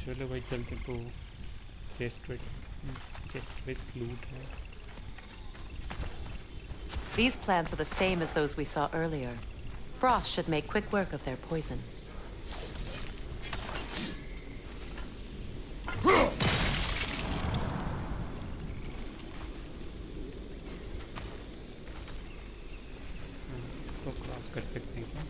चलो भाई चलते तो चेस्ट with loot है. These plants are the same as those we saw earlier. Frost should make quick work of their poison. तो cross कर सकते हैं क्या?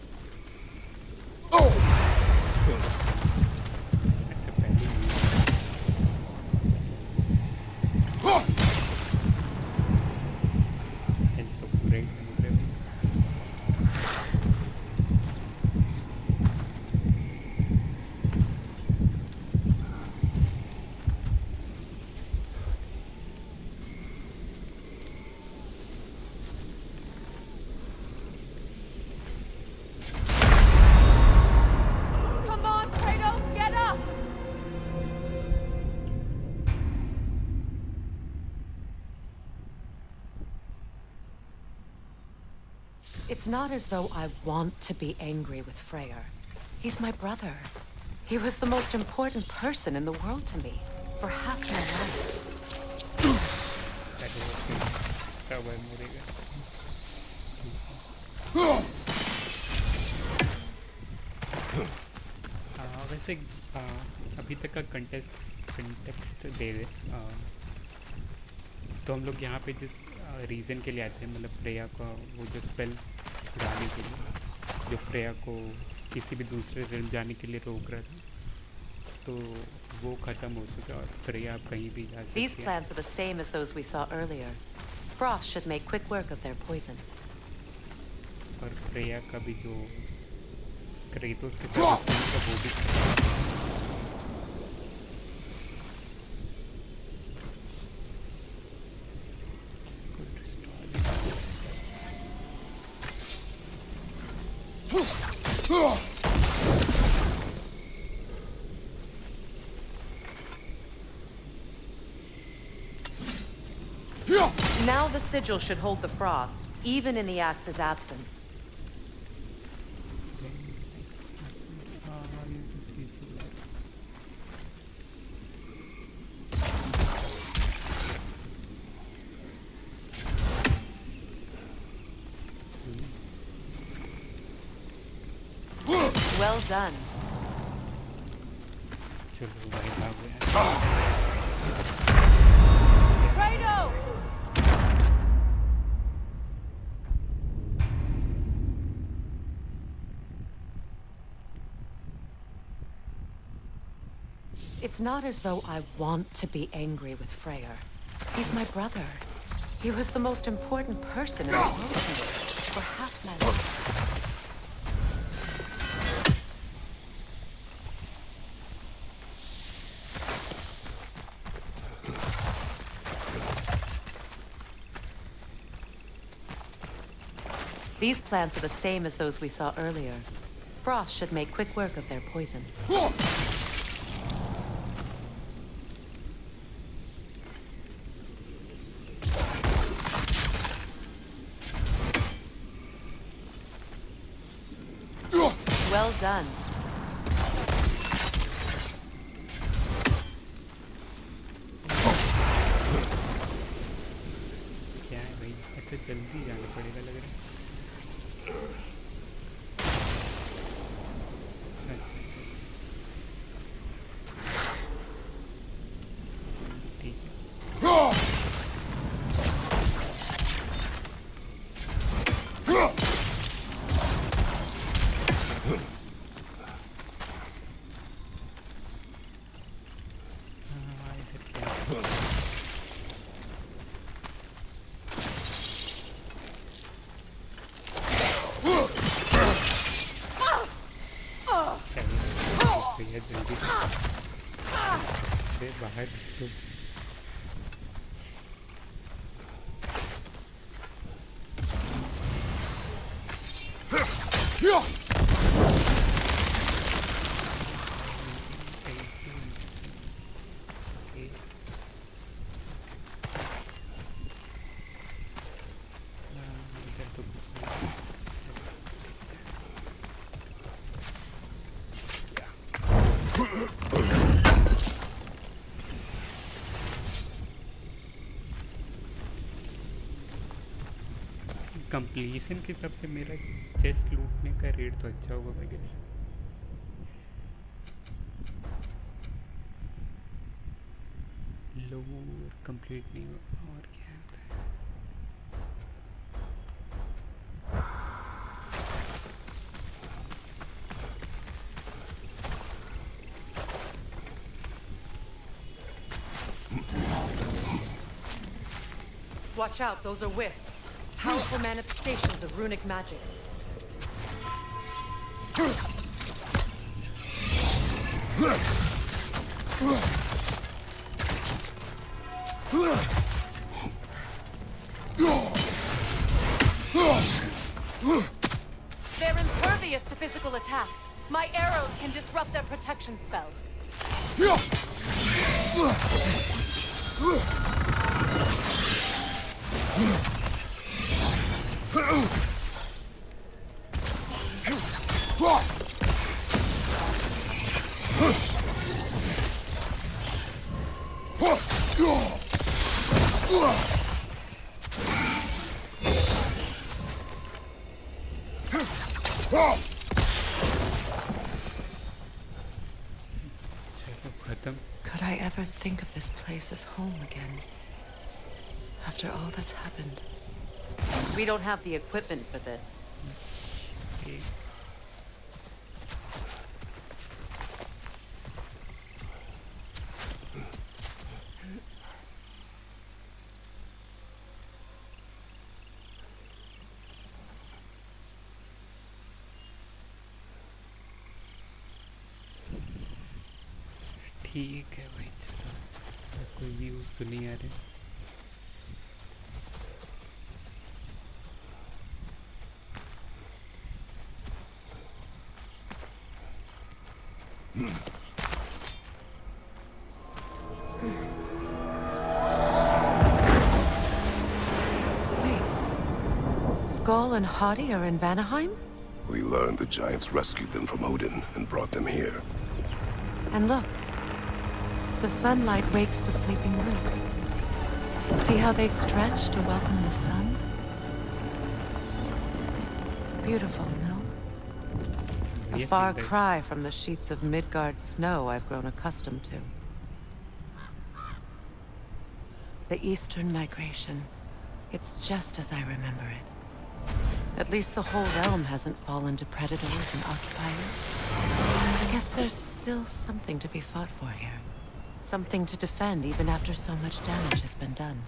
Come on, Kratos, get up! It's not as though I want to be angry with Freya. He's my brother. He was the most important person in the world to me for half my life. वैसे अभी तक का context दे दे. तो हम लोग यहाँ पे जिस रीज़न के लिए आते हैं, मतलब फ्रेया का वो जो स्पेल छुड़ाने के लिए, जो फ्रेया को किसी भी दूसरे रिल्म जाने के लिए रोक रहा था, तो वो ख़त्म हो चुका है और फ्रेया कहीं भी जा सकती है. These plants are the same as those we saw earlier. Frost should make quick work of their poison. और फ्रेया का भी जो क्रेटोस के साथ का वो भी Now the sigil should hold the frost, even in the axe's absence. Well done. Kratos! It's not as though I want to be angry with Freya. He's my brother. He was the most important person in the world to me for half my life. These plants are the same as those we saw earlier. Frost should make quick work of their poison. Well done. क्या है भाई, ऐसे जल्दी जाना पड़ेगा लग रहा है. ठीक है. बाहर तो कंप्लीशन के हिसाब से मेरा चेस्ट लूटने का रेट तो अच्छा होगा मैं गेस। लोअर कंप्लीट नहीं हुआ और क्या होता है? Watch out, those are wisps. Powerful manifestations of runic magic. They're impervious to physical attacks. My arrows can disrupt their protection spell. चलो खत्म। Could I ever think of this place as home again? After all that's happened. We don't have the equipment for this. एक ठीक है भाई, चलो कोई views तो नहीं आ रहे। Wait. Skull and Hati are in Vanaheim? We learned the giants rescued them from Odin and brought them here. And look. The sunlight wakes the sleeping roots. See how they stretch to welcome the sun? Beautiful, no? A far cry from the sheets of Midgard snow I've grown accustomed to. The Eastern migration. It's just as I remember it. At least the whole realm hasn't fallen to predators and occupiers. I guess there's still something to be fought for here. Something to defend even after so much damage has been done.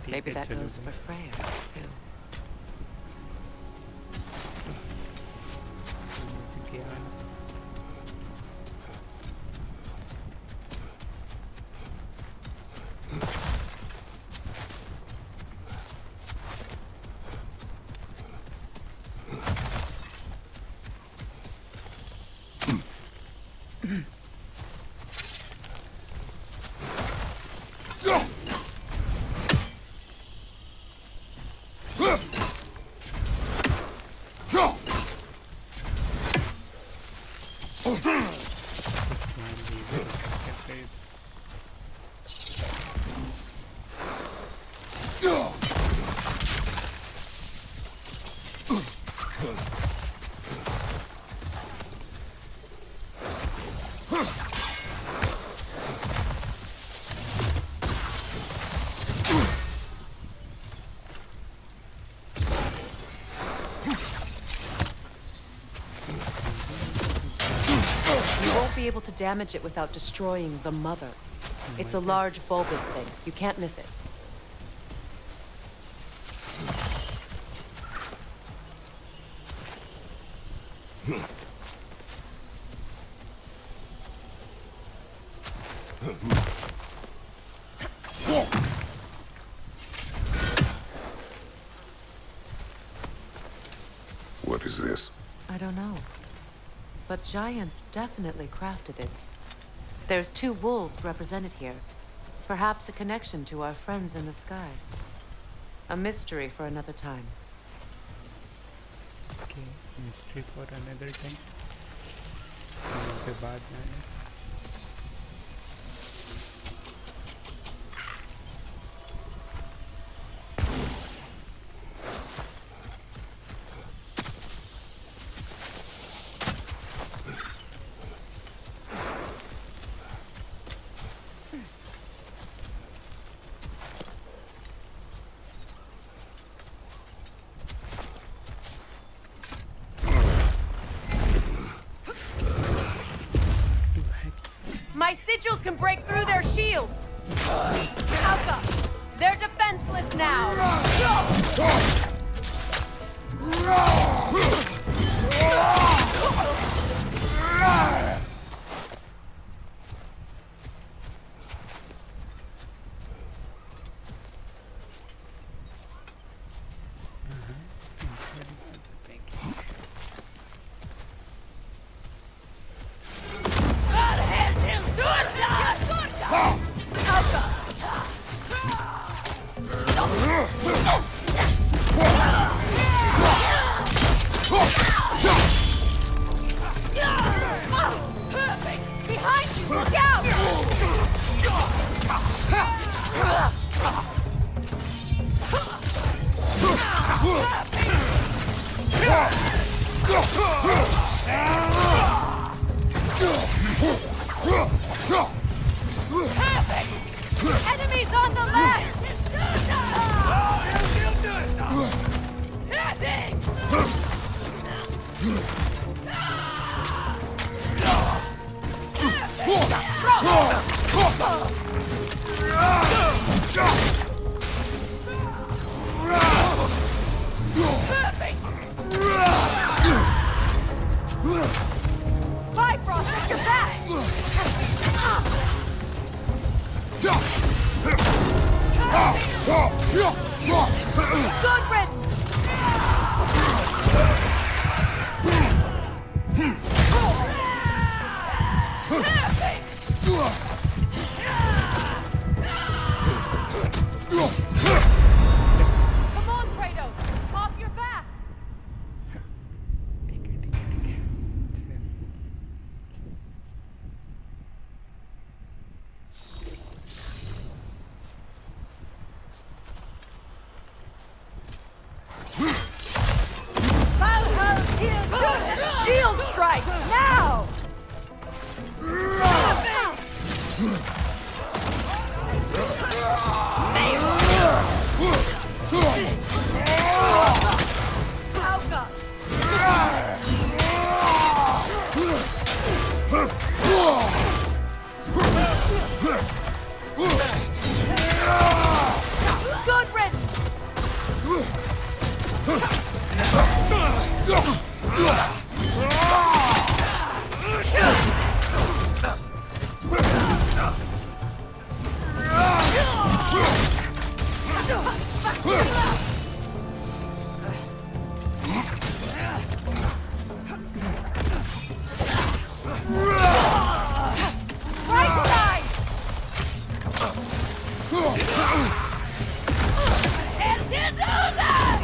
Maybe that goes for Freya, too. Be able to damage it without destroying the mother. It's a large bulbous thing. You can't miss it. What What is this? I don't know. But giants definitely crafted it. There's 2 wolves represented here. Perhaps a connection to our friends in the sky. A mystery for another time. Okay, mystery for another time. उसके बाद मैंने My sigils can break through their shields! Alka! They're defenseless now! Behind you! Look out! Enemies on the left! Bifrost at your back! Good riddance! Come on, Kratos! Off your back! ठीक है ठीक है ठीक है Shield strike! Now! Alka! Good riddance! Right side! And into that!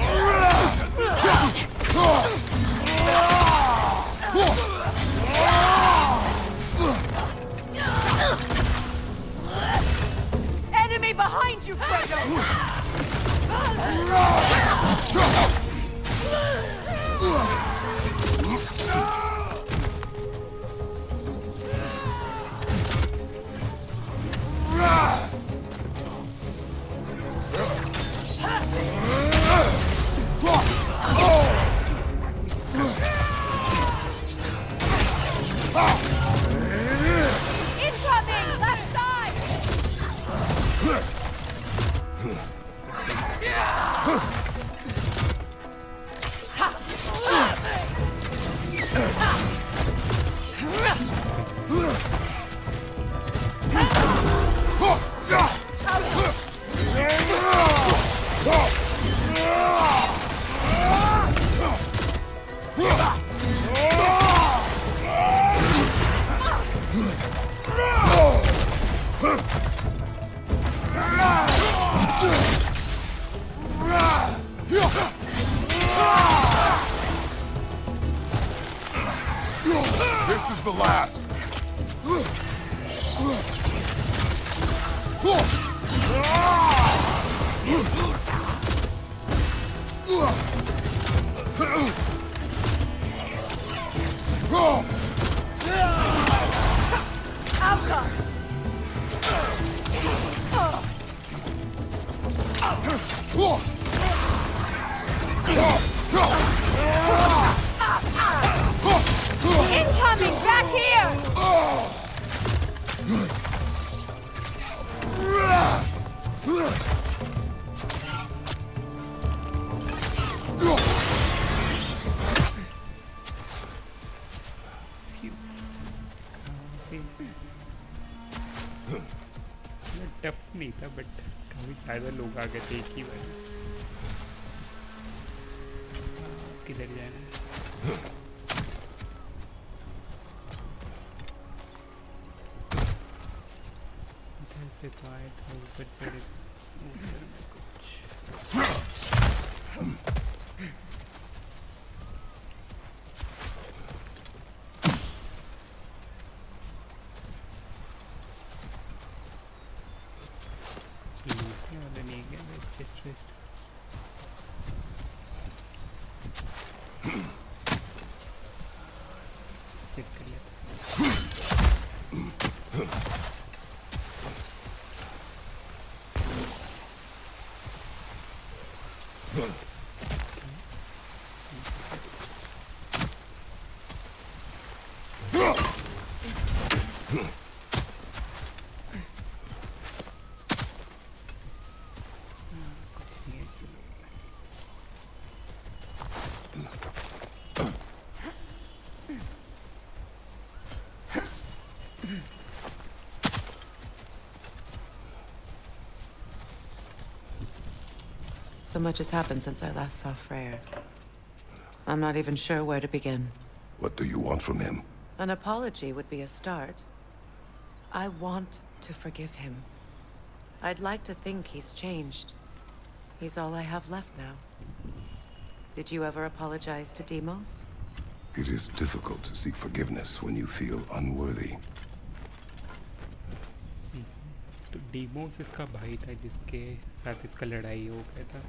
the last! Incoming! Back here! Tough नहीं था but काफी ज्यादा लोग आ गए थे एक ही बार। किधर जाना है? इधर से तो आए थे ऊपर चढ़े ऊपर में कुछ लूटने वाला नहीं गया मैं चेस्ट चेक कर लिया था। कुछ नहीं है, चलो। So much has happened since I last saw Freya. I'm not even sure where to begin. What do you want from him? An apology would be a start. I want to forgive him. I'd like to think he's changed. He's all I have left now. Did you ever apologize to Deimos? It is difficult to seek forgiveness when you feel unworthy. तो Deimos इसका भाई था जिसके साथ इसका लड़ाई हो गया था।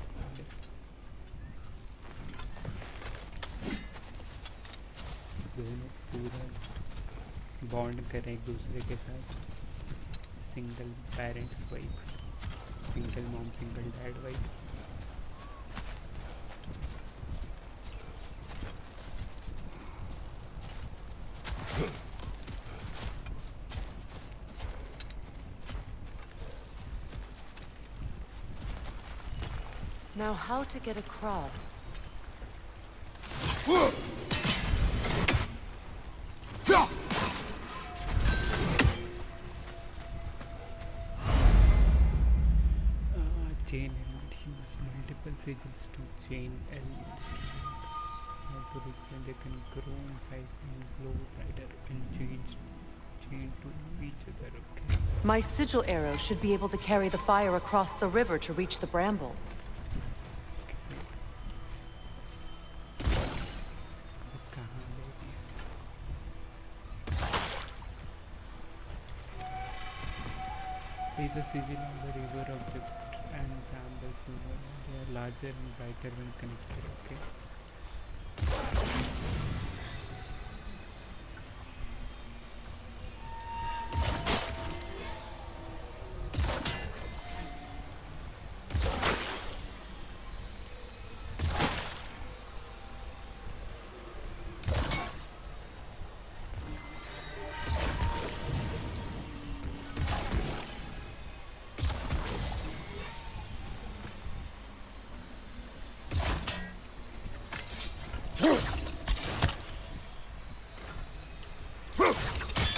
दोनों पूरा बॉन्ड करें एक दूसरे के साथ। Single parents wife, single mom single dad wife. Now how to get across? Chain element, use multiple sigils to chain elements. How to reach when they can grow in size and glow brighter and change chain to each other. Okay. My sigil arrow should be able to carry the fire across the river to reach the bramble. कहाँ ले दिया? Is a sigil on the river object and bramble sooner. They are larger and brighter when connected. Okay.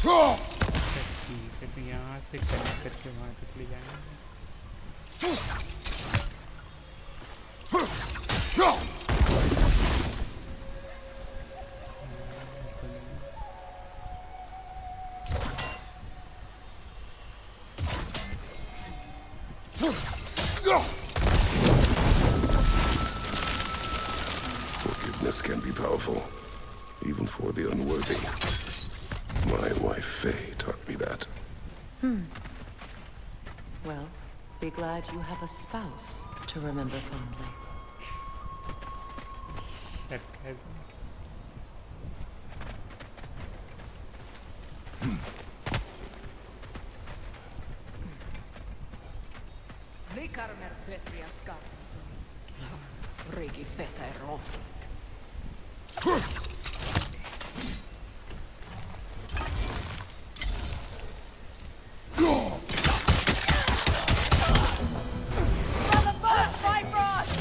ठीक है तो यहाँ से connect करके वहाँ तक ले जाना है। Forgiveness can be powerful, even for the unworthy. My wife Faye taught me that. Well, be glad you have a spouse to remember fondly. That has From above, Bifrost!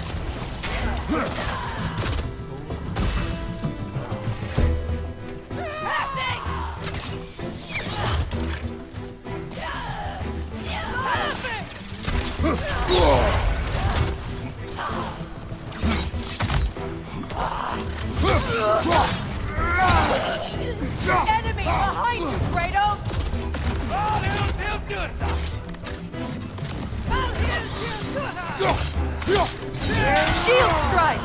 Enemy behind you, Kratos! Shield strike!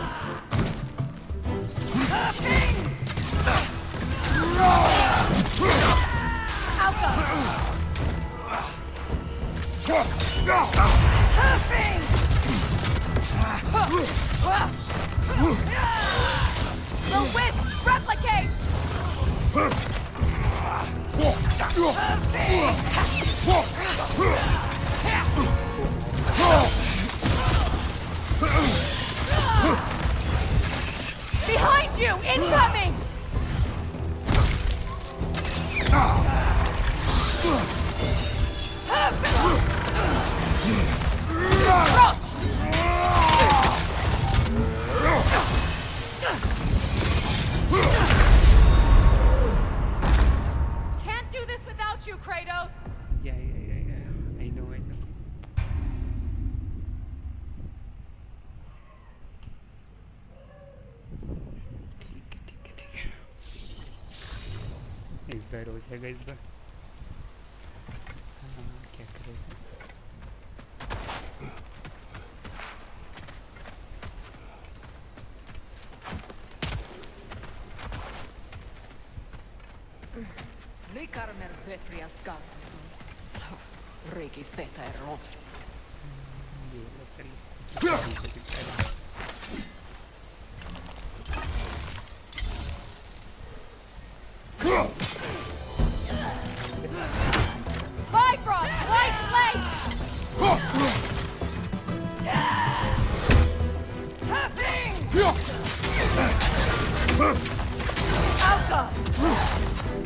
Alpha! The wisp replicates! Behind you! Incoming! Can't do this without you, Kratos! yeah. I know. ठीक है इस बार हो जाएगा इस बार क्या करेगा Likarmer Petrias Gartason. Regi Feta Ero. ये लोग Bifrost! White flame! Alpha!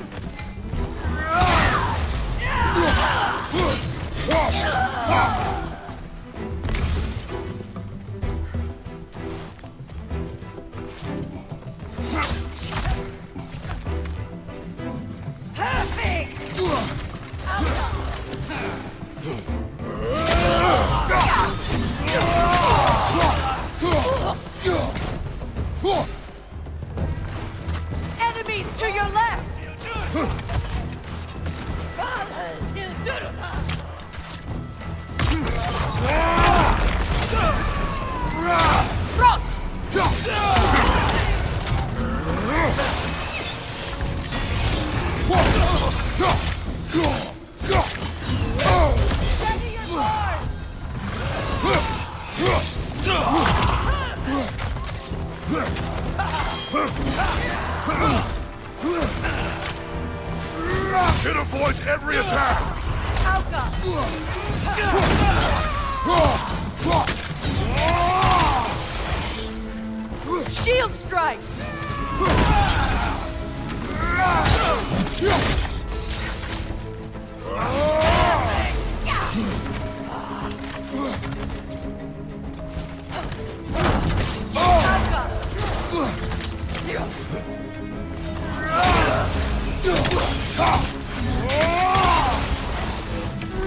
Enemies to your left! Front! Ready your guard! It avoids every attack! Alka! Shield strike!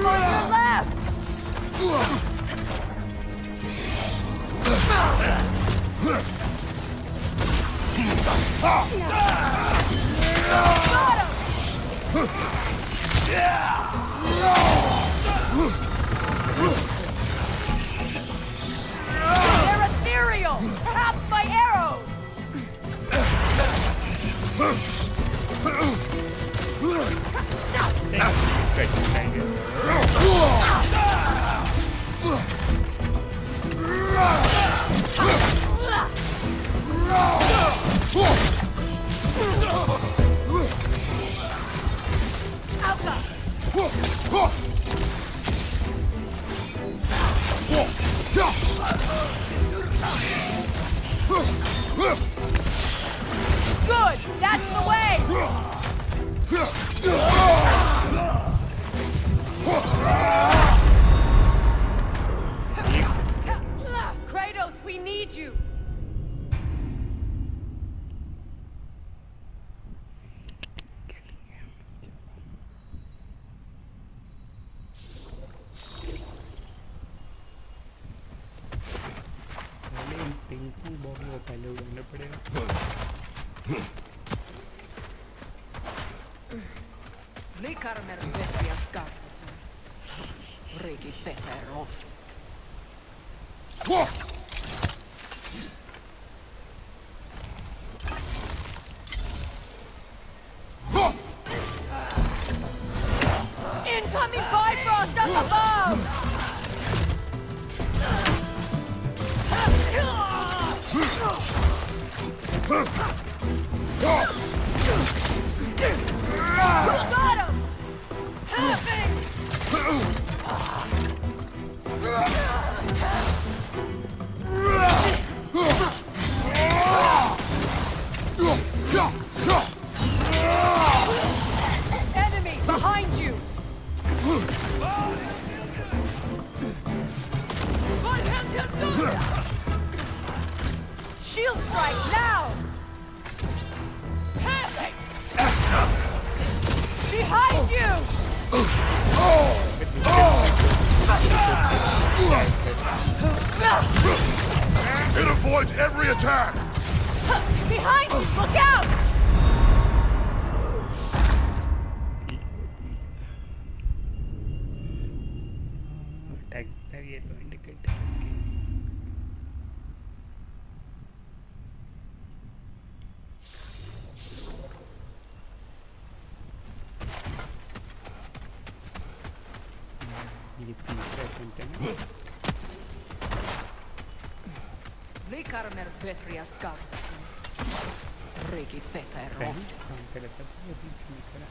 On your left! Got him! They're ethereal! Perhaps by arrows! Kratos, we need you! पहले इन pink bomb को पहले उड़ाना पड़ेगा। Likarmer Petrias Gardason. Regi feta ero. Incoming Bifrost up above! Got him! Enemy behind you! Shield strike now! Behind you! It avoids every attack! Behind you! Look out! Attack ये तो indicate है। ये तीसरा attempt है ना? Likarmer Petrias Gardason. Regi feta ero. पहले काम कर रहा था अभी नहीं करा।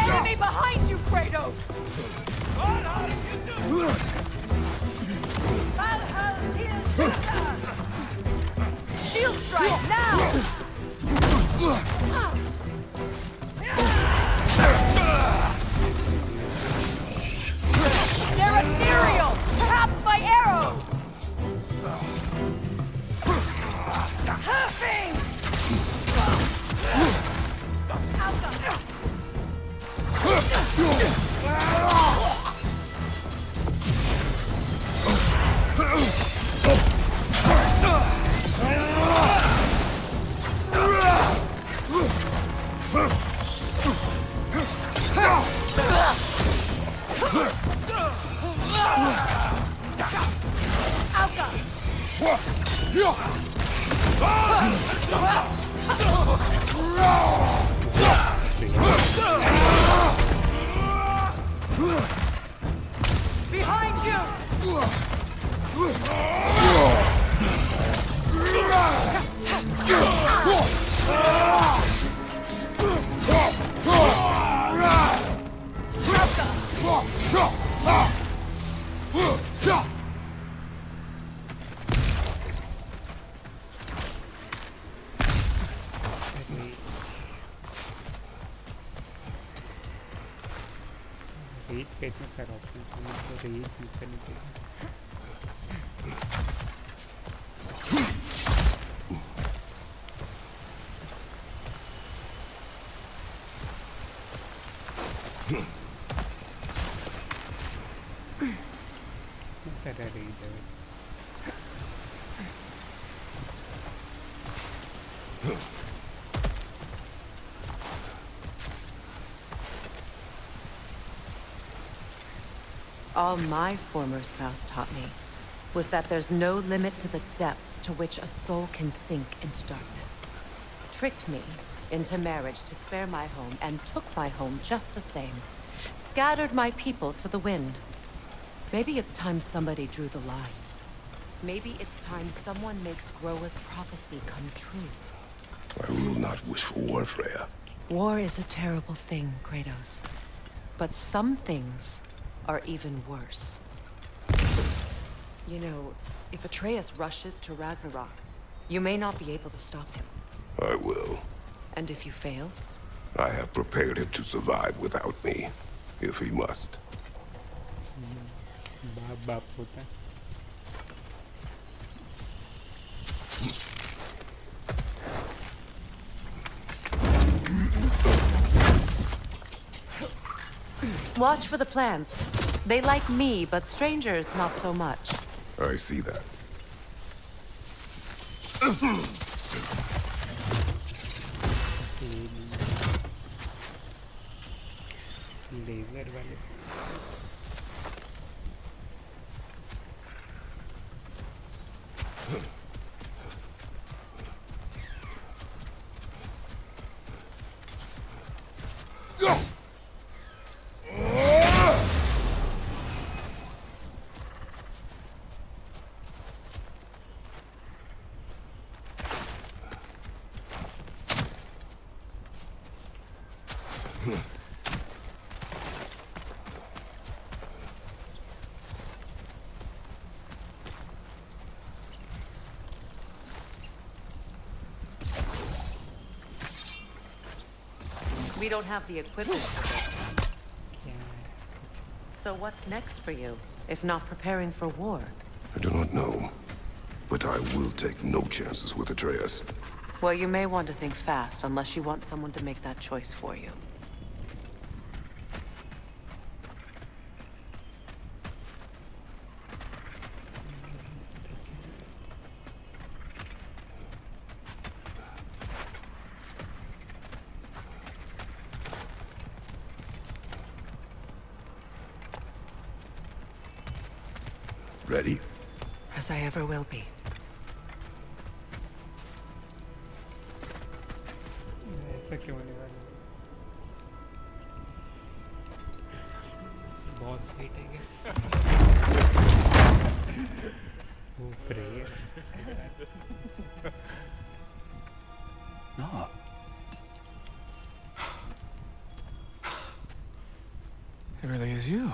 Enemy behind you, Kratos! Shield strike now! They're ethereal! Perhaps by arrows! Huffing! Behind you! रेज पे इतना सारा ऑप्शन है, मुझे रेज यूज करनी चाहिए। सारा रेज है। All my former spouse taught me was that there's no limit to the depths to which a soul can sink into darkness. Tricked me into marriage to spare my home and took my home just the same. Scattered my people to the wind. Maybe it's time somebody drew the line. Maybe it's time someone makes Groa's prophecy come true. I will not wish for war, Freya. War is a terrible thing, Kratos. But some things are even worse. You know, if Atreus rushes to Ragnarok, you may not be able to stop him. I will. And if you fail? I have prepared him to survive without me, if he must. बाप बाप होता है. Watch for the plants. They like me, but strangers not so much. I see that. Laser वाले. We don't have the equipment for this. क्या So what's next for you, if not preparing for war? I do not know, but I will take no chances with Atreus. Well, you may want to think fast, unless you want someone to make that choice for you. Ready? As I ever will be. ऐसा क्यों होने वाला है? Boss fight है क्या? वो Freya. No. It really is you.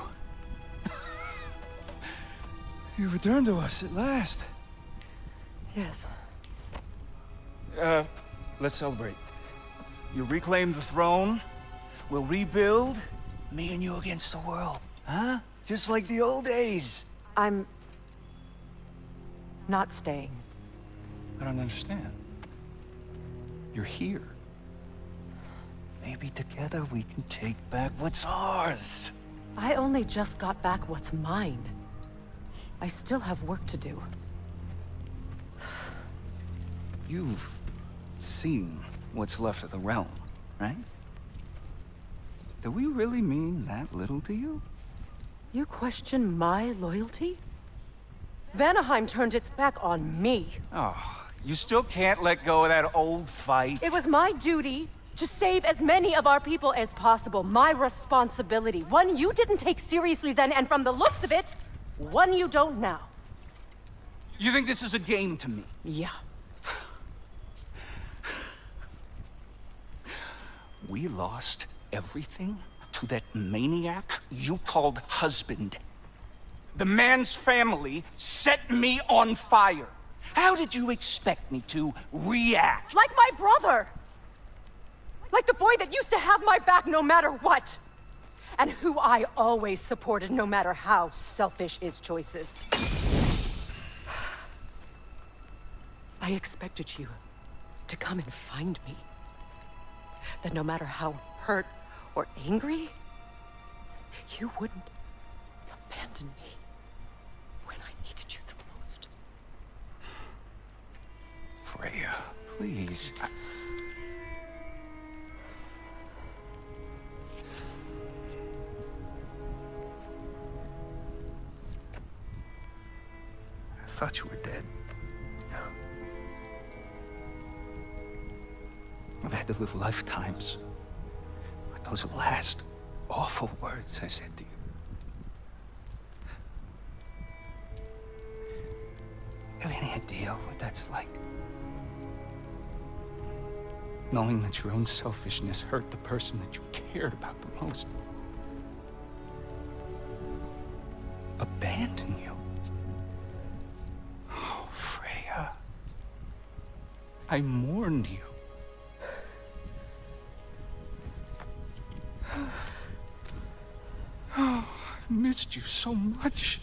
You returned to us at last. Yes. Let's celebrate. You reclaim the throne. We'll rebuild. Me and you against the world. Huh? Just like the old days. I'm... not staying. I don't understand. You're here. Maybe together we can take back what's ours. I only just got back what's mine. I still have work to do. You've seen what's left of the realm, right? Do we really mean that little to you? You question my loyalty? Vanaheim turned its back on me. Oh, you still can't let go of that old fight? It was my duty to save as many of our people as possible. My responsibility. One you didn't take seriously then, and from the looks of it, one you don't now. You think this is a game to me? Yeah. We lost everything to that maniac you called husband. The man's family set me on fire. How did you expect me to react? Like my brother! Like the boy that used to have my back no matter what! And who I always supported no matter how selfish his choices. I expected you to come and find me. That no matter how hurt or angry, you wouldn't abandon me when I needed you the most. Freya, please. I thought you were dead. I've had to live lifetimes with those last awful words I said to you. Have any idea what that's like? Knowing that your own selfishness hurt the person that you cared about the most. Abandon you. Oh, Freya. I mourned you. Oh, I've missed you so much.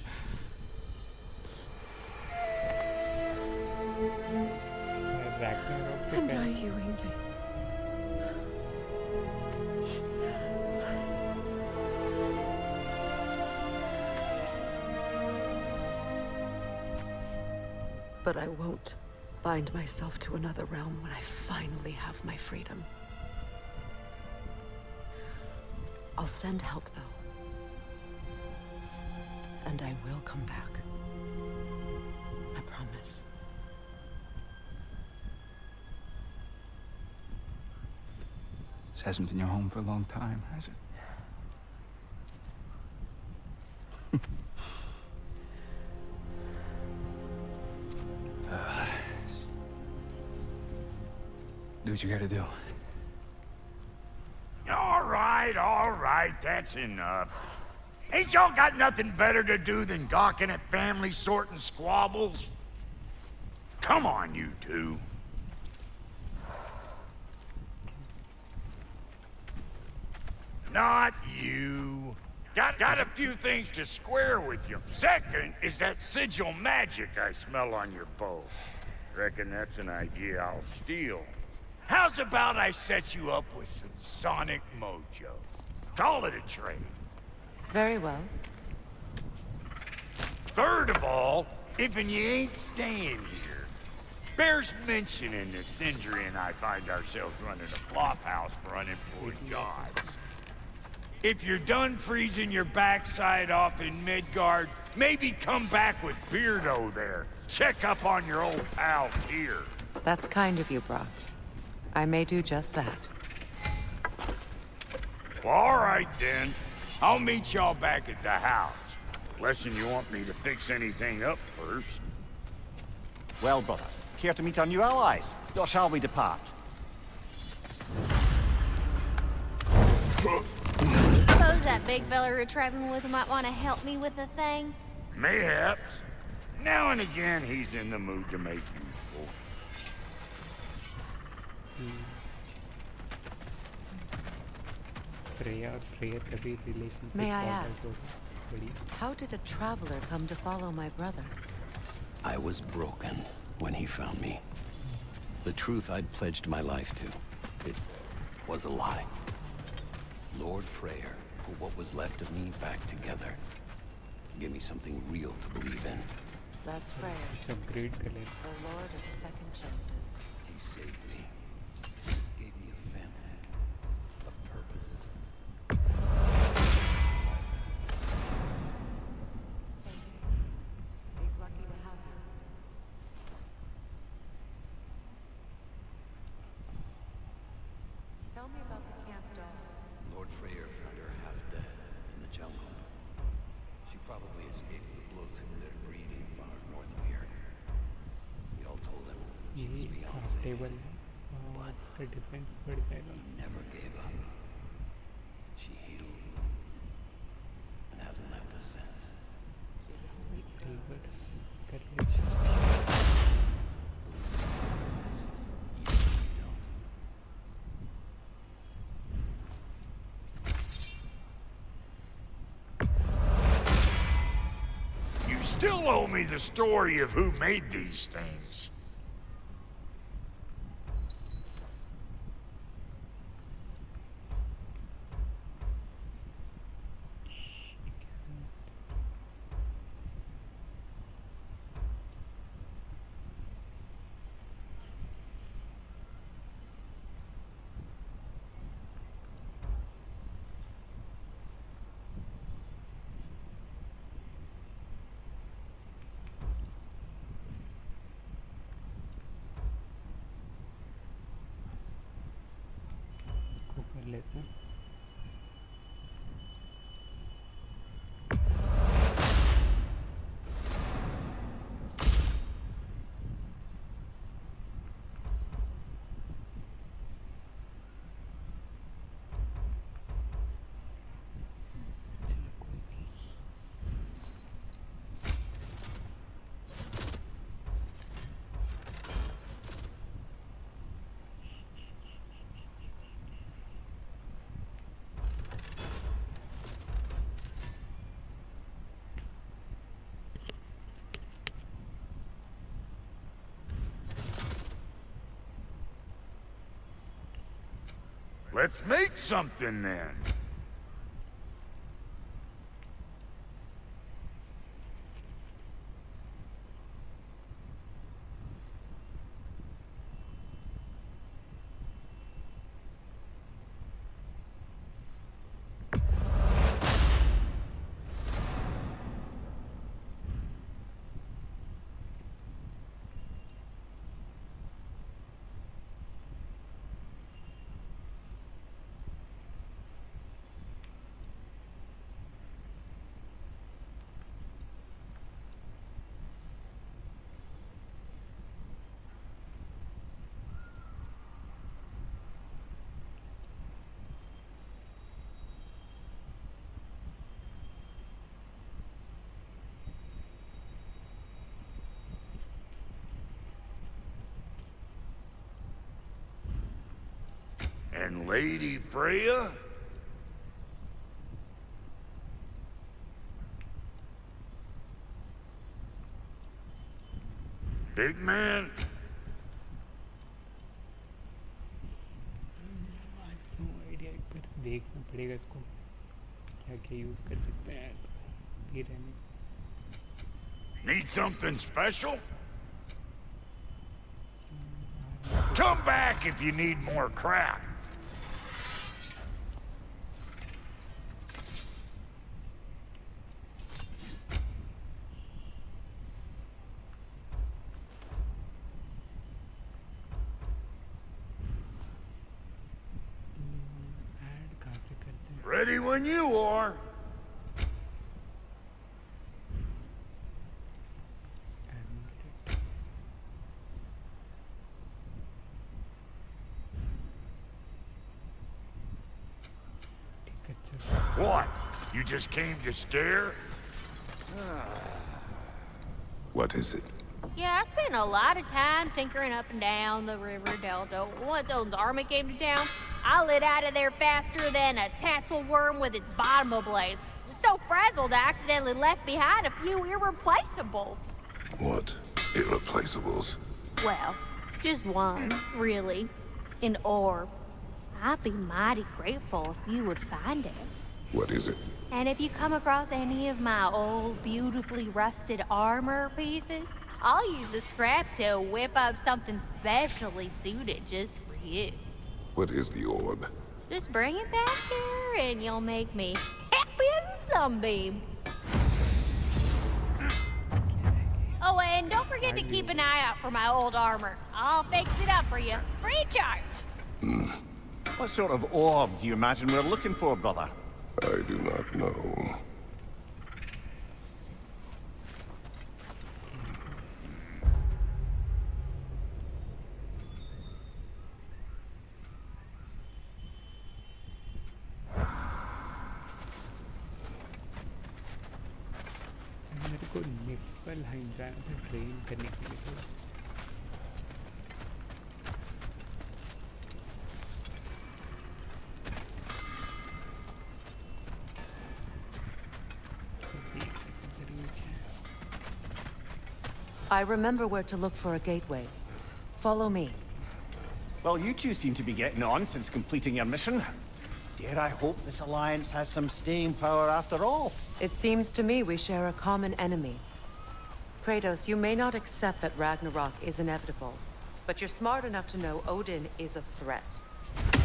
Ragnarok पे And क्या are you, Ingrid? But I won't bind myself to another realm when I finally have my freedom. I'll send help, though. And I will come back. I promise. This hasn't been your home for a long time, has it? Do what you gotta do. All right, that's enough. Ain't y'all got nothing better to do than gawking at family sorting squabbles? Come on, you two. Not you. Got a few things to square with you. Second is that sigil magic I smell on your bow. Reckon that's an idea I'll steal. How's about I set you up with some sonic mojo? Call it a trade. Very well. Third of all, if you ain't staying here, bears mentioning that Sindri and I find ourselves running a flop house for unemployed gods. If you're done freezing your backside off in Midgard, maybe come back with Beardo there. Check up on your old pal Tyr. That's kind of you, Brock. I may do just that. Well, all right then. I'll meet y'all back at the house. Lesson you want me to fix anything up first. Well, brother, care to meet our new allies? Or shall we depart? Suppose that big fella you're traveling with might want to help me with a thing? Mayhaps. Now and again, he's in the mood to make useful. Freya और Freya तभी relationship May I format ask? होगा बड़ी How did a traveler come to follow my brother? I was broken when he found me. The truth I'd pledged my life to, it was a lie. Lord Freyr put what was left of me back together. Give me something real to believe in. That's Freya, upgrade कर ले the Lord of Second Chances. He saved me. Gave me a family. A purpose. He's lucky to have you. Tell me about the camp dog. Lord Freyr found her half dead in the jungle. She probably escaped the blood-sucking breeding far north of here. We all told him she was ये beyond safe. table उसका defence बढ़ जाएगा He never gave up. She healed and hasn't left us since. She's a sweet girl. Silver कर ले You still owe me the story of who made these things. को कर लेते हैं Let's make something then. And Lady Freya? Big man? No idea, एक बार देखना पड़ेगा इसको क्या क्या यूज कर सकते हैं ये रहने. Need something special? Come back if you need more crap. Add कहाँ से करते हैं? Ready when you are. What? You just came to stare? What is it? Yeah, I spent a lot of time tinkering up and down the river delta. Once Odin's army came to town, I lit out of there faster than a tassel worm with its bottom ablaze. So frazzled, I accidentally left behind a few irreplaceables. What? Irreplaceables? Well, just one, really. An orb. I'd be mighty grateful if you would find it. What is it? And if you come across any of my old, beautifully rusted armor pieces, I'll use the scrap to whip up something specially suited just for you. What is the orb? Just bring it back here and you'll make me happy as a sunbeam. Oh, and don't forget to keep an eye out for my old armor. I'll fix it up for you, free of charge. What sort of orb do you imagine we're looking for, brother? I do not know. मेरे को nipple hydra से train करने के लिए तो I remember where to look for a gateway. Follow me. Well, you two seem to be getting on since completing your mission. Dare I hope this alliance has some staying power after all? It seems to me we share a common enemy. Kratos, you may not accept that Ragnarok is inevitable, but you're smart enough to know Odin is a threat.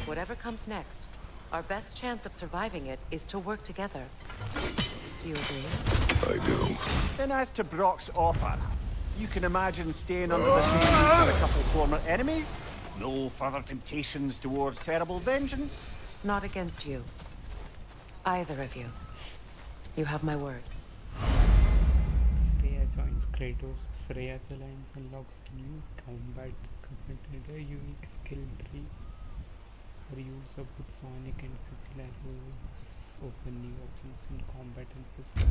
Whatever comes next, our best chance of surviving it is to work together. Do you agree? I do. Then as to Brock's offer, you can imagine staying under the sea with a couple former enemies? No further temptations towards terrible vengeance? Not against you. Either of you. You have my word. Freya joins Kratos. Freya's alliance unlocks a new combat component, a unique skill tree for use of both sonic and physical arrows. Open new options in combat and physical.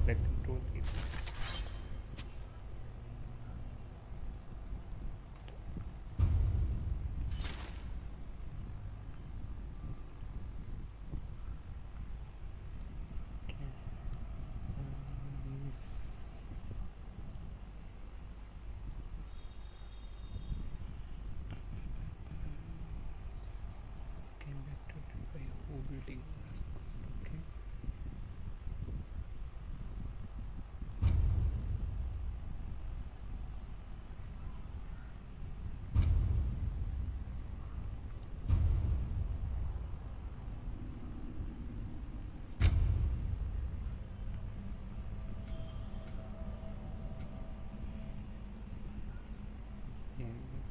The control is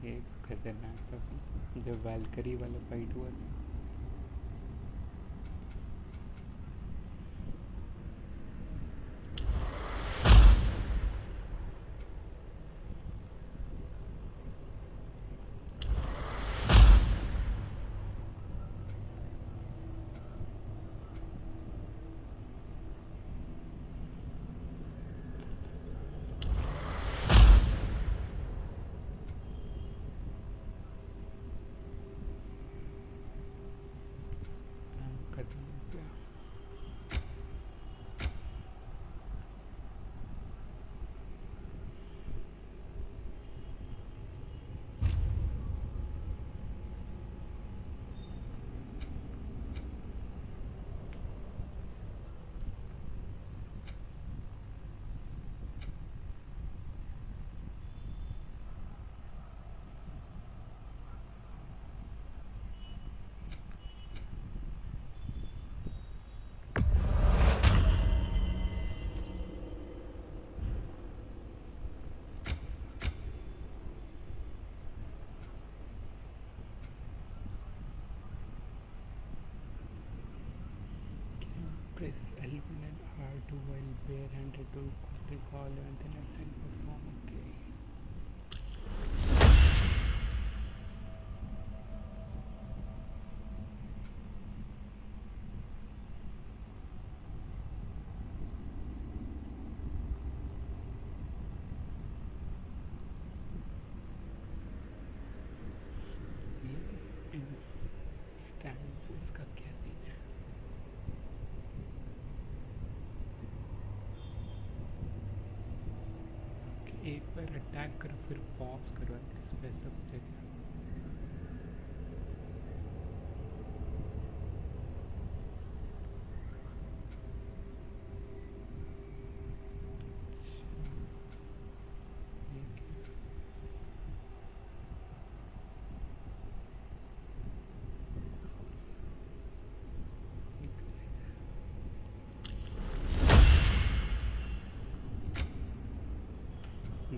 ये खतरनाक था जब Valkyrie वाला fight हुआ था। Press L1 and R2 while bare-handed to recall and then accent perform. Okay. Instances का क्या scene है? एक बार अटैक करो फिर पॉज करो इस सब जगह।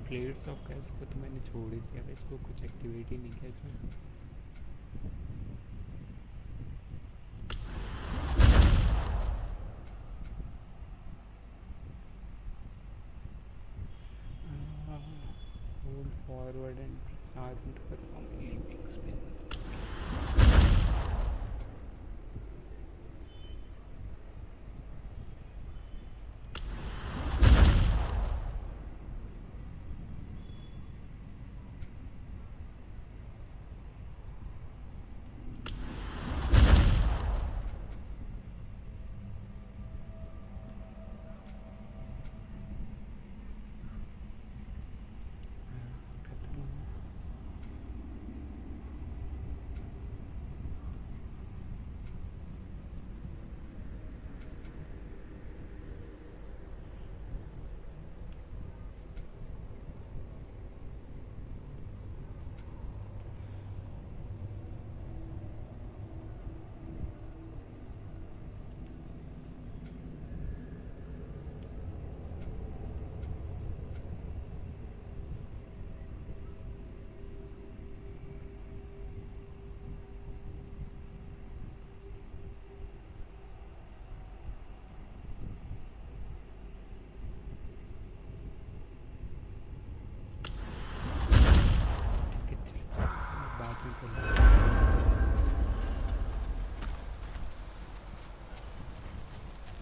ब्लेड्स ऑफ गैस को तो मैंने छोड़ ही दिया, इसको कुछ एक्टिवेट ही नहीं किया इसमें। Hold forward and start to perform leaving spin.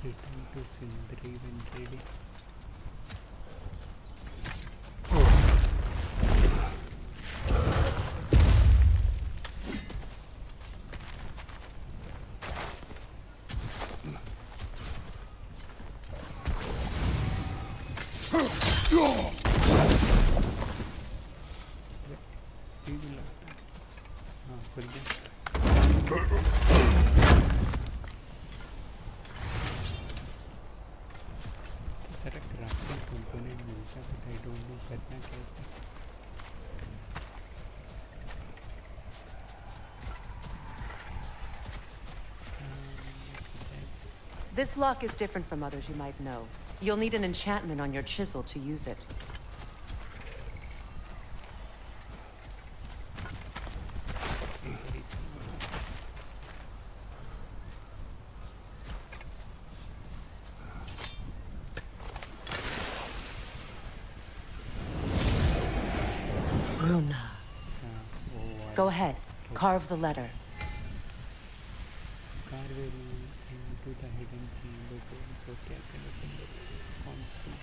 Return to Sindri when ready. This lock is different from others you might know. You'll need an enchantment on your chisel to use it. Runa. Go ahead. Carve the letter. Carve into the hidden chamber protected in the constant.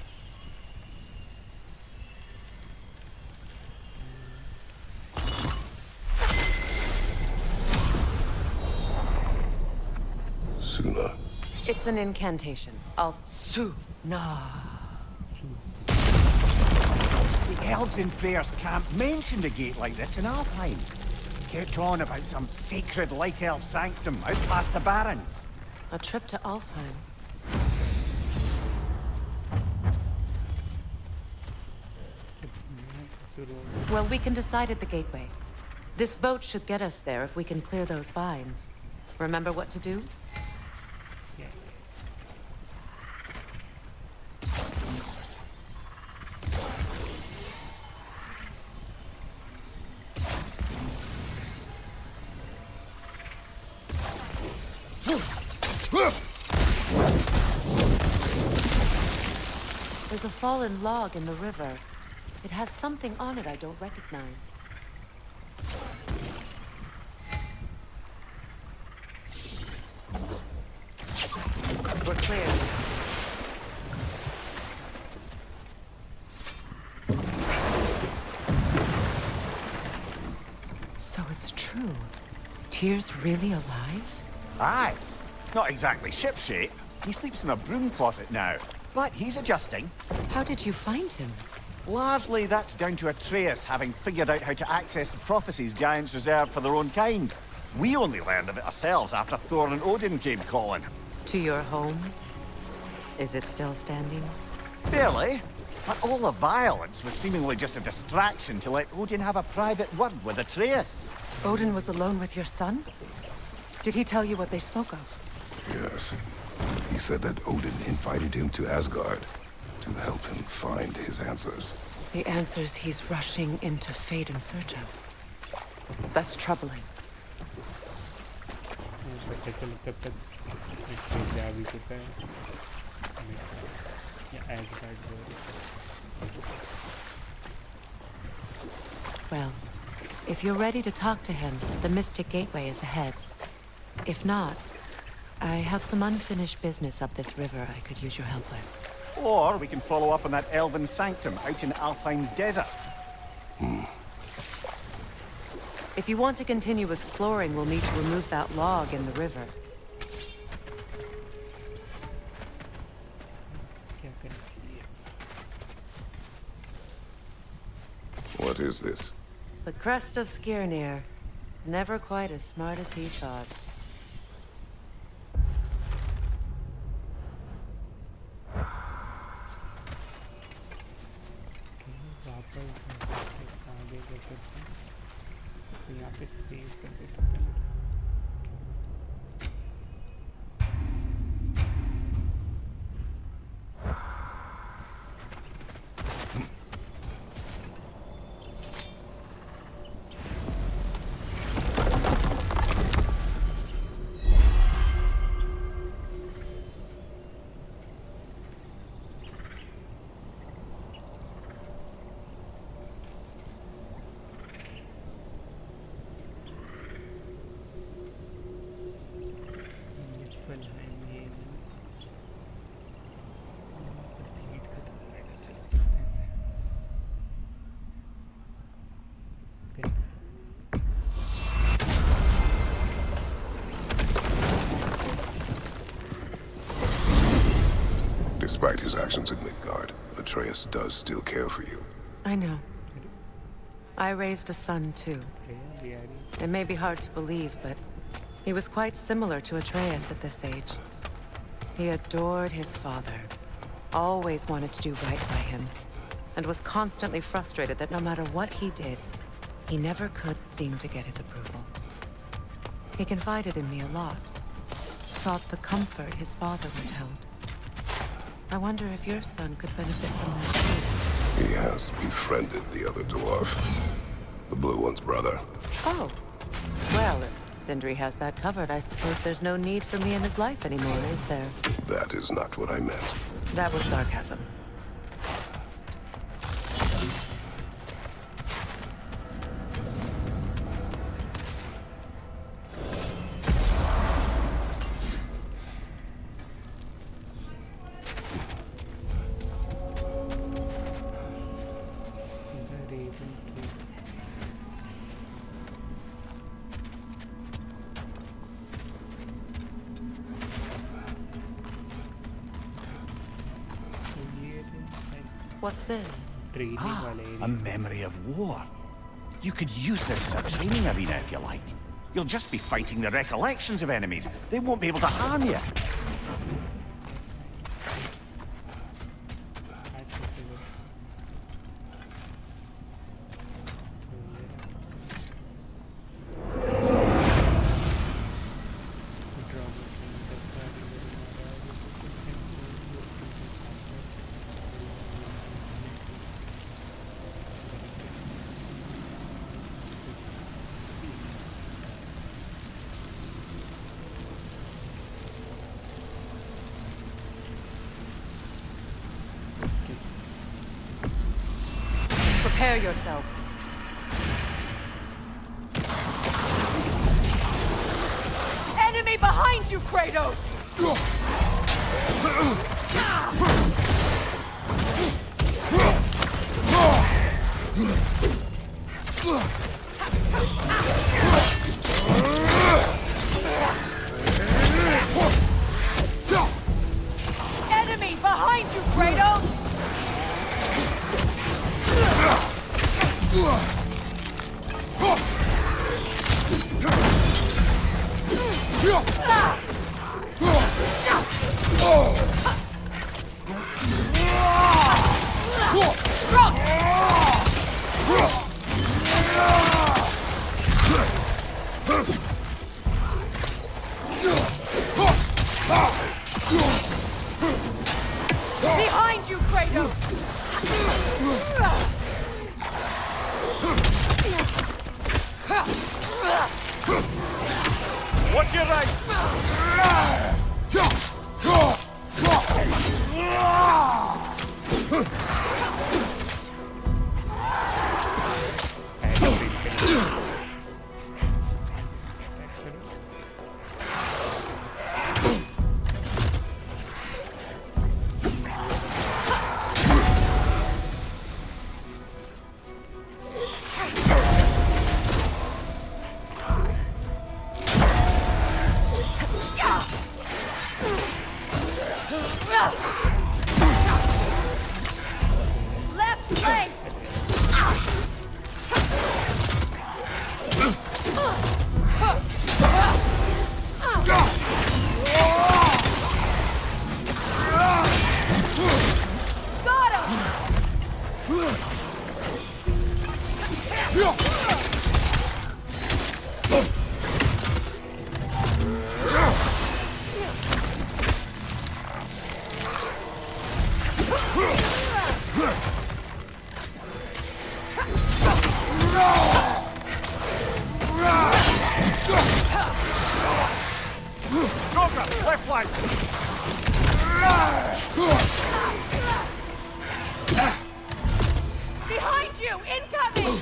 Suna. It's an incantation. Suna. The elves in Freya's camp mentioned a gate like this in Alfheim. Kept on about some sacred light elf sanctum out past the barrens. A trip to Alfheim. Well, we can decide at the gateway. This boat should get us there if we can clear those vines. Remember what to do? Yeah. There's a fallen log in the river. It has something on it I don't recognize. We're clear. So it's true. Tyr's really alive? Aye. Not exactly shipshape. He sleeps in a broom closet now. But he's adjusting. How did you find him? Largely, that's down to Atreus having figured out how to access the prophecies giants reserved for their own kind. We only learned of it ourselves after Thor and Odin came calling. To your home? Is it still standing? Barely. But all the violence was seemingly just a distraction to let Odin have a private word with Atreus. Odin was alone with your son? Did he tell you what they spoke of? Yes. He said that Odin invited him to Asgard to help him find his answers. The answers he's rushing into fate in search of. That's troubling. Well, if you're ready to talk to him, the Mystic Gateway is ahead. If not, I have some unfinished business up this river I could use your help with. Or we can follow up on that elven sanctum out in Alfheim's desert. If you want to continue exploring, we'll need to remove that log in the river. What is this? The crest of Skirnir. Never quite as smart as he thought. Despite his actions in Midgard, Atreus does still care for you. I know. I raised a son, too. It may be hard to believe, but he was quite similar to Atreus at this age. He adored his father, always wanted to do right by him, and was constantly frustrated that no matter what he did, he never could seem to get his approval. He confided in me a lot, sought the comfort his father withheld. I wonder if your son could benefit from that too. He has befriended the other dwarf. The blue one's brother. Oh. Well, if Sindri has that covered, I suppose there's no need for me in his life anymore, is there? That is not what I meant. That was sarcasm. What's this? Training वाले A area memory of war. You could use this as a training arena if you like. You'll just be fighting the recollections of enemies. They won't be able to harm you. Prepare yourself. Enemy behind you, Kratos! Enemy behind you, Kratos! Behind you, Kratos! Watch your right! Left flank! Got him! Cobra, left flank! Behind you! Incoming!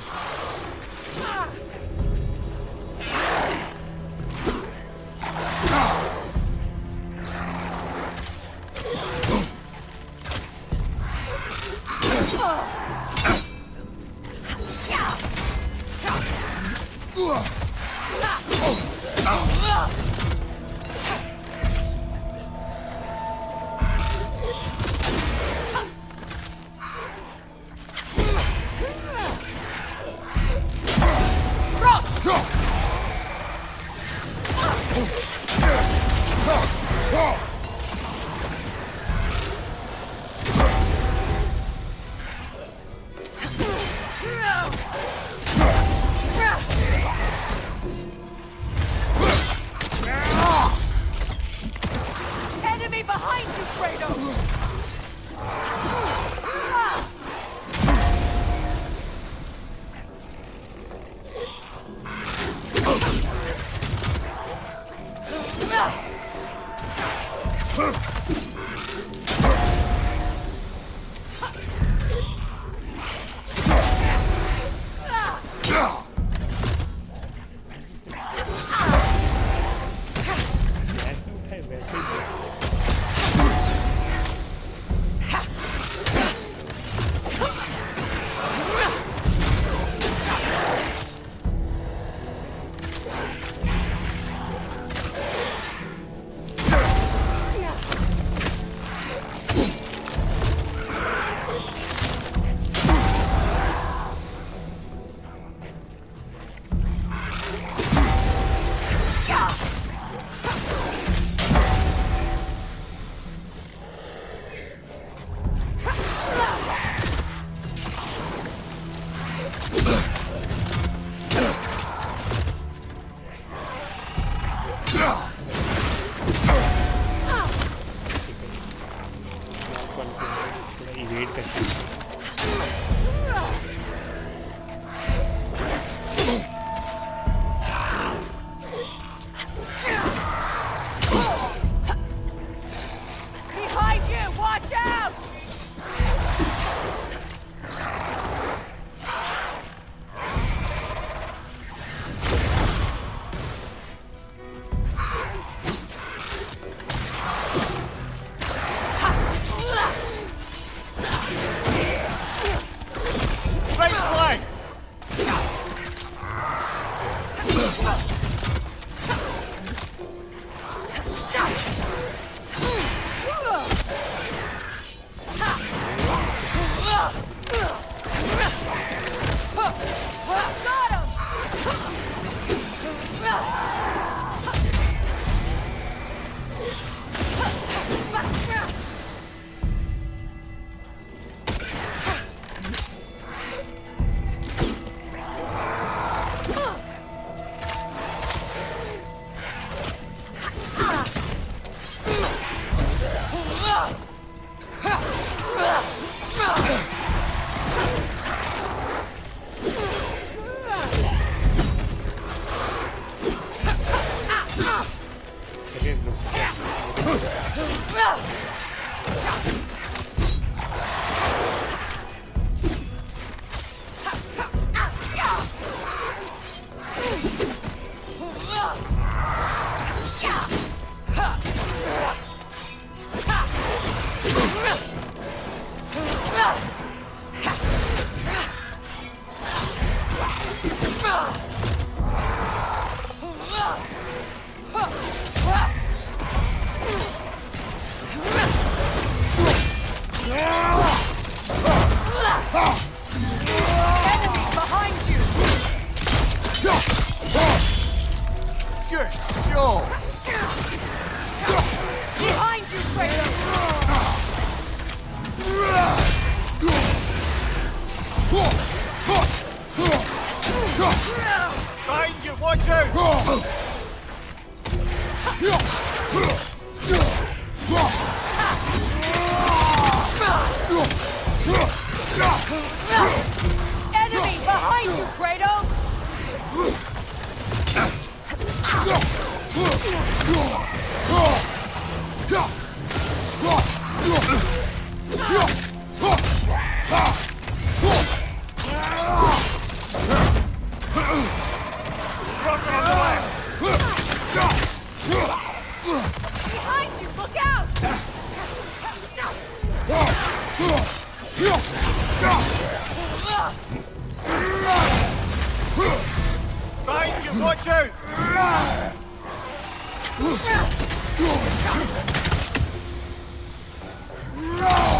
Watch out!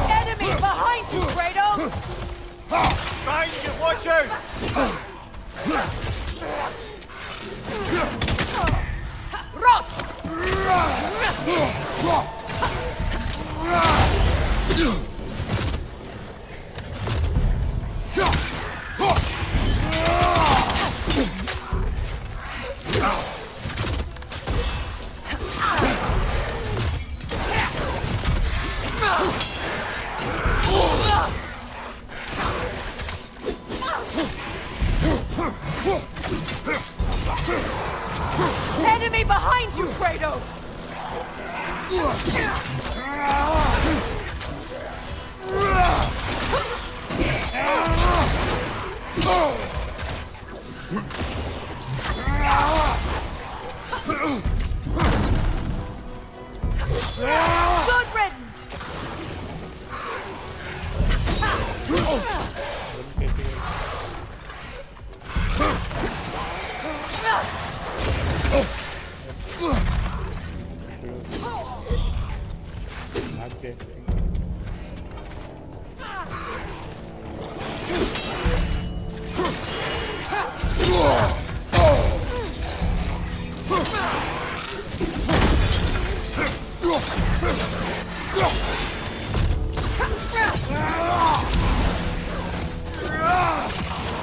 Enemy behind you, Kratos! Behind you, watch out! Rot! Enemy behind you, Kratos! Good riddance! भाग गए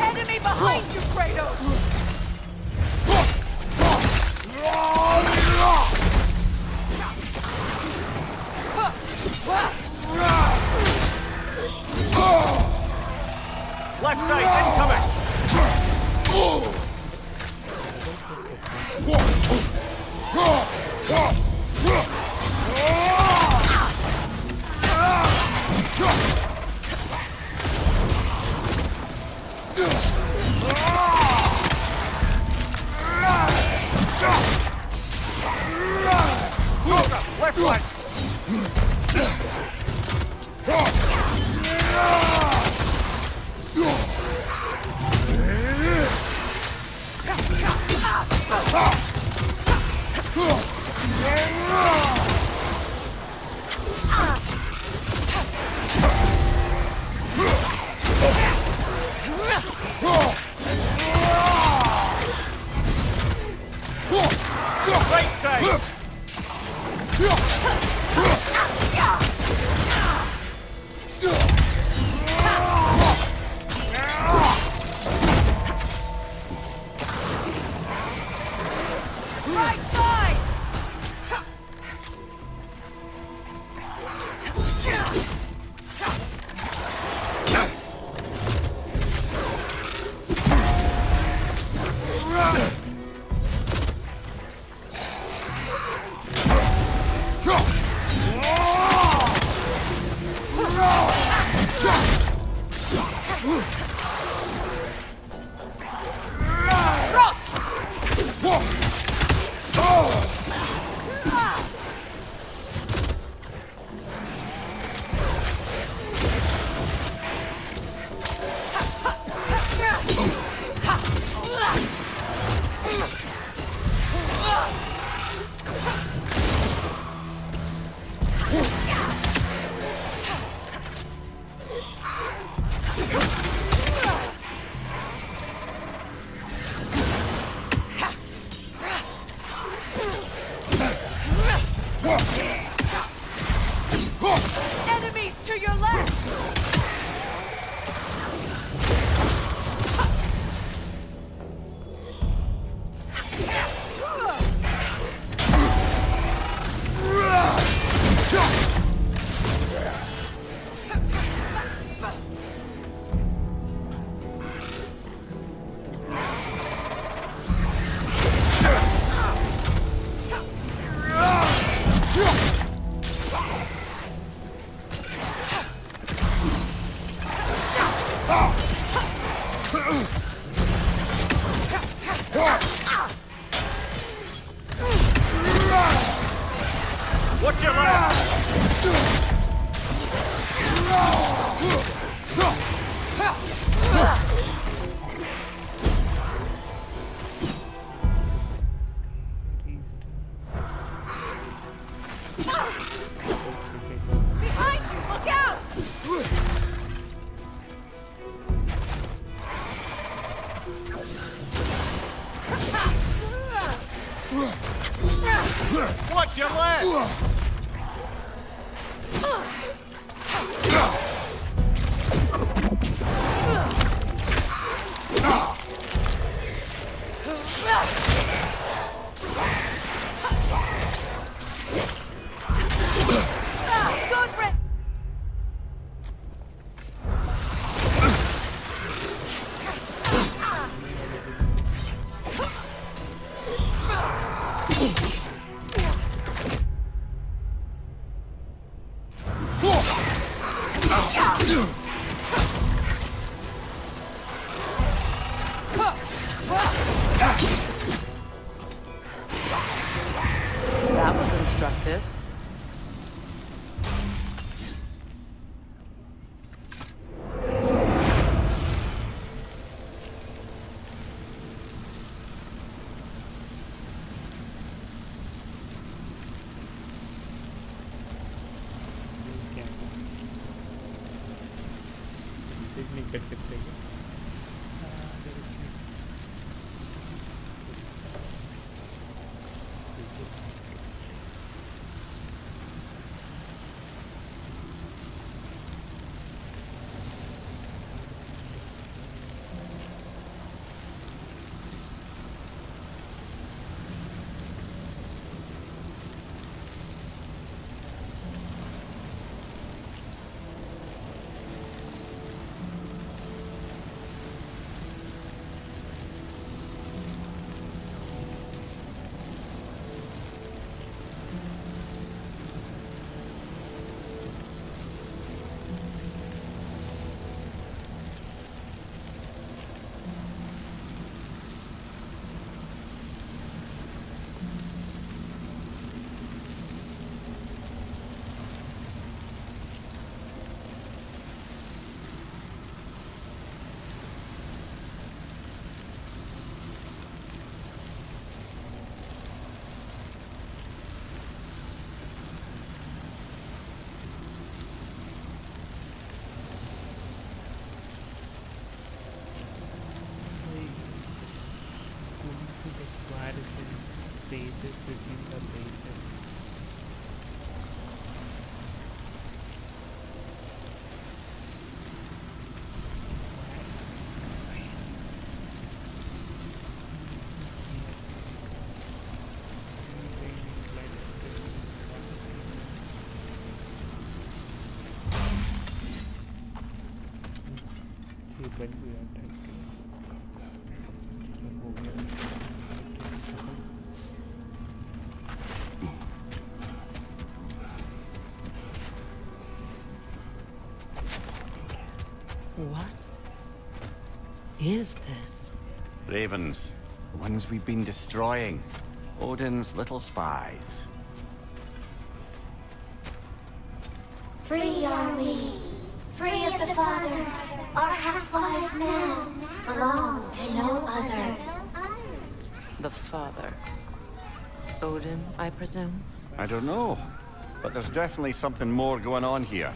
Enemy behind you, Kratos! Left side, incoming! Left flank! Right side! Right side! Enemies to your left! Watch your leg! That was instructive. क्या नहीं कर सकते क्या? Spaces between the bases. What is this? Ravens. The ones we've been destroying. Odin's little spies. Free are we, free of the Father. Our half-wise men belong to no other. The father. Odin, I presume? I don't know, but there's definitely something more going on here.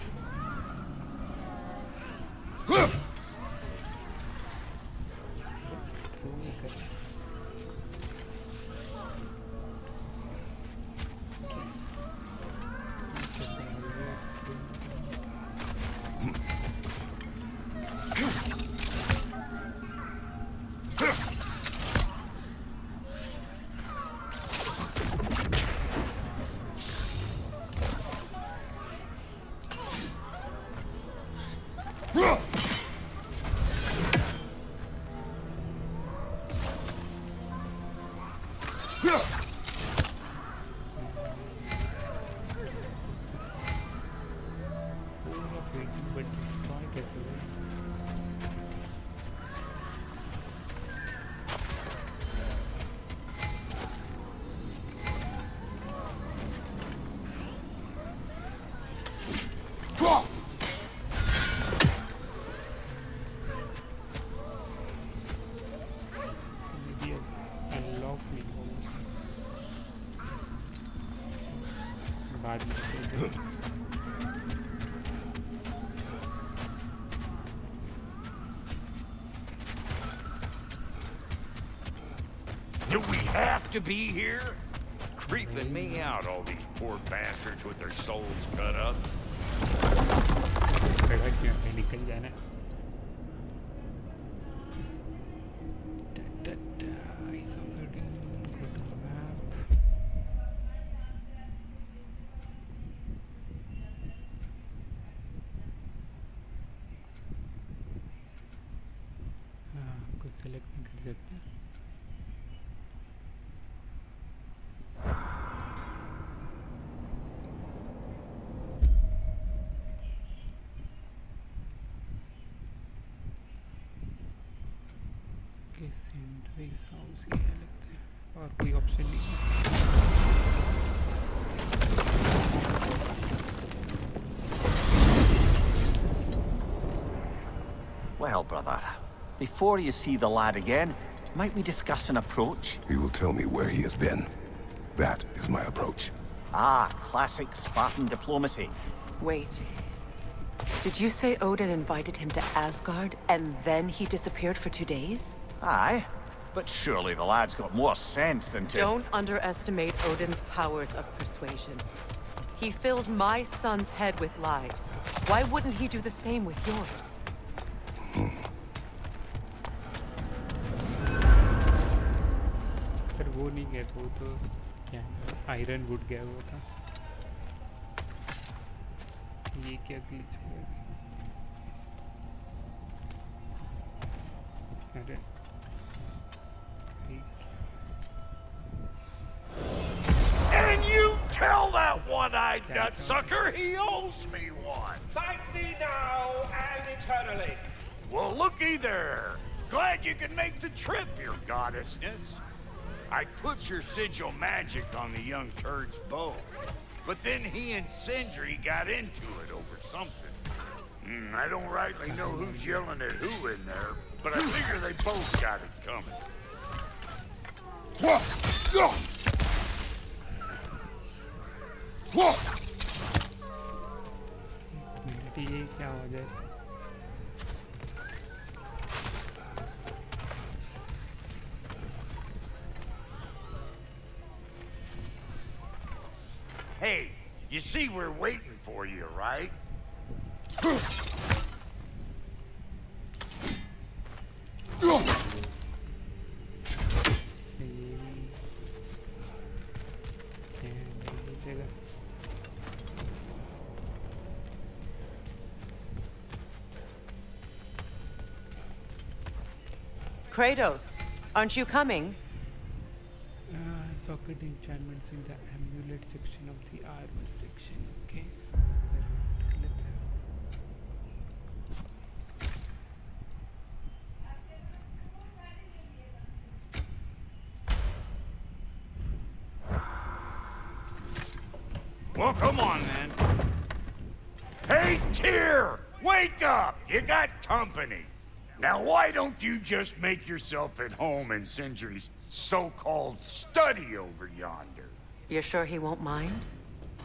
Do we have to be here? Creeping me out, all these poor bastards with their souls cut up. निकल जाना कुछ select नहीं कर सकते house ही है लगता है और कोई ऑप्शन नहीं है Well, brother, before you see the lad again, might we discuss an approach? He will tell me where he has been. That is my approach. Ah, classic Spartan diplomacy. Wait. Did you say Odin invited him to Asgard, and then he disappeared for 2 days? Aye, but surely the lad's got more sense than to... Don't underestimate Odin's powers of persuasion. He filled my son's head with lies. Why wouldn't he do the same with yours? पर वो नहीं गया वो तो क्या iron would गया हुआ था ये क्या ग्लिच हुआ अरे And you tell that one-eyed nutsucker he owes me one. Thank me now and eternally. Well, looky there. Glad you can make the trip, your goddessness. I put your sigil magic on the young turd's bow, but then he and Sindri got into it over something. I don't rightly know who's yelling at who in there, but I figure they both got it coming. ये क्या हो जाए Hey, you see we're waiting for you, right? Kratos, aren't you coming? Socket enchantments in the amulet section of the armor section. Okay. Well, come on, then. Hey, Tyr! Wake up! You got company. Now, why don't you just make yourself at home in Sindri's so-called study over yonder? You're sure he won't mind?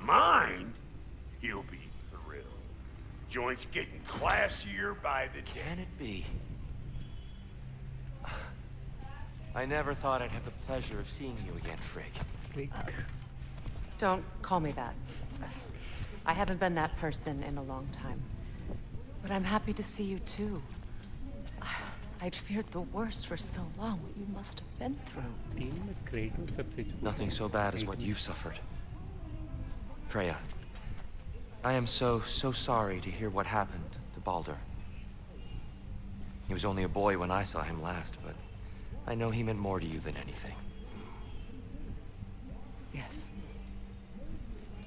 Mind? He'll be thrilled. Joint's getting classier by the day. Can it be? I never thought I'd have the pleasure of seeing you again, Frigg. Don't call me that. I haven't been that person in a long time. But I'm happy to see you too. I'd feared the worst for so long. What you must have been through. Nothing so bad as what you've suffered. Freya, I am so sorry to hear what happened to Baldur. He was only a boy when I saw him last, but I know he meant more to you than anything. Yes.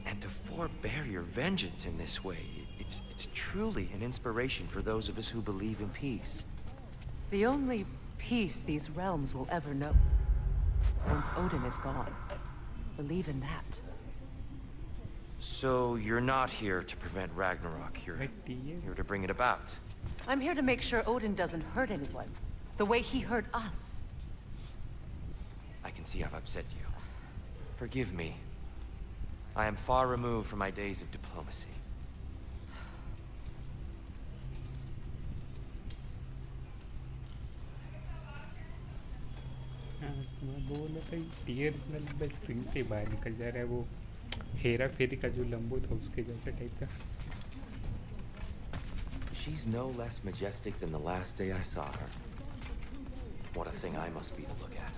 And to forbear your vengeance in this way, it's truly an inspiration for those of us who believe in peace. The only peace these realms will ever know. Once Odin is gone. Believe in that. So you're not here to prevent Ragnarok. You're here to bring it about. I'm here to make sure Odin doesn't hurt anyone. The way he hurt us. I can see I've upset you. Forgive me. I am far removed from my days of diplomacy. वो बोला था tier मतलब screen से बाहर निकल जा रहा है, वो हेरा फेरी का जो लंबो था उसके जैसा टाइप का। She's no less majestic than the last day I saw her. What a thing I must be to look at.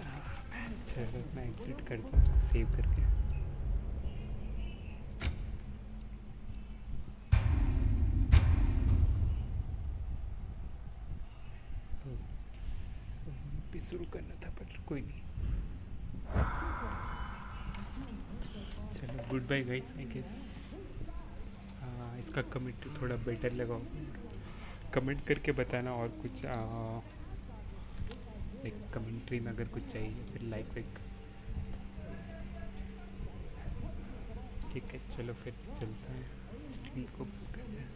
चलो मैं एग्जिट करता हूँ सेव करके। शुरू करना था पर कोई नहीं। चलो good bye guys, I guess इसका कमेंट थोड़ा बेटर लगा, कमेंट करके बताना, और कुछ एक कमेंट्री में अगर कुछ चाहिए फिर लाइक वाइक। ठीक है चलो फिर चलता है, स्ट्रीम को बंद करते हैं।